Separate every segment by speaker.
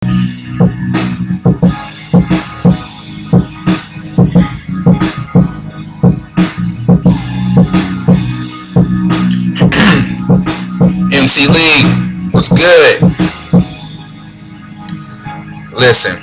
Speaker 1: MC Lee, what's good? Listen.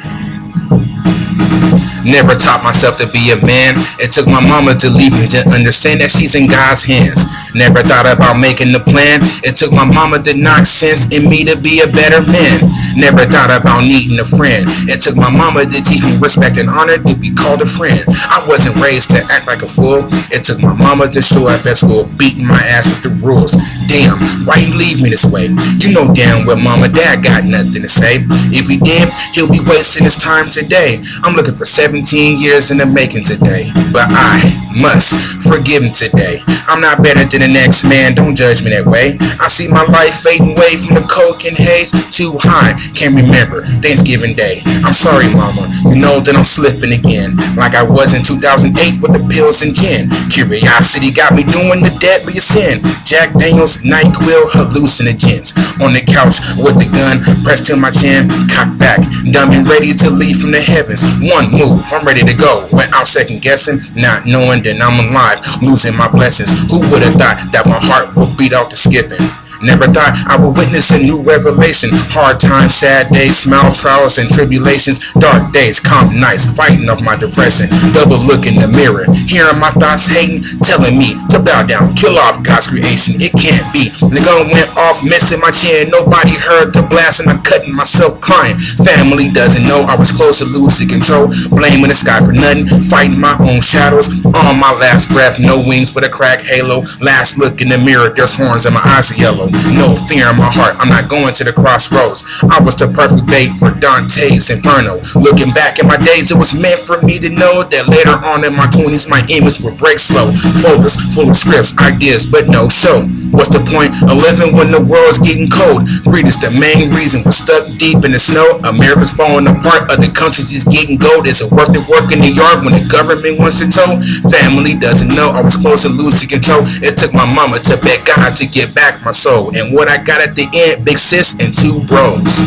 Speaker 1: Never taught myself to be a man. It took my mama to leave me to understand that she's in God's hands. Never thought about making the plan. It took my mama to knock sense in me to be a better man. Never thought about needing a friend. It took my mama to teach me respect and honor to be called a friend. I wasn't raised to act like a fool. It took my mama to show up at school, beating my ass with the rules. Damn, why you leave me this way? You know damn well mama, dad got nothing to say. If he did, he'll be wasting his time today. I'm looking for 17 years in the making today, but I must forgive him today. I'm not better than the next man, don't judge me that way. I see my life fading away from the coke and haze. Too high, can't remember Thanksgiving Day. I'm sorry mama, you know that I'm slipping again, like I was in 2008 with the pills and gin. Curiosity got me doing the deadliest sin. Jack Daniels, NyQuil, hallucinogens. On the couch with the gun pressed to my chin, cocked back, dumb and ready to leave from the heavens. One move, I'm ready to go. Went out second guessing, not knowing that I'm alive, losing my blessings. Who would have thought that my heart would beat out the skipping? Never thought I would witness a new revelation. Hard times, sad days, smile, trials and tribulations. Dark days, calm nights, fighting off my depression. Double look in the mirror, hearing my thoughts hating, telling me to bow down, kill off God's creation. It can't be. The gun went off, missing my chin. Nobody heard the blast and I'm cutting myself crying. Family doesn't know I was close to losing control. Blaming the sky for nothing, fighting my own shadows. On my last breath, no wings but a crack halo. Last look in the mirror, there's horns and my eyes are yellow. No fear in my heart, I'm not going to the crossroads. I was the perfect bait for Dante's Inferno. Looking back at my days, it was meant for me to know that later on in my 20s, my image would break slow. Folders full of scripts, ideas, but no show. What's the point of living when the world's getting cold? Greed is the main reason we're stuck deep in the snow. America's falling apart, other countries is getting gold. Is it worth it working the yard when the government wants to tow? Family doesn't know I was close to losing control. It took my mama to beg God to get back my soul. And what I got at the end, big sis and two bros.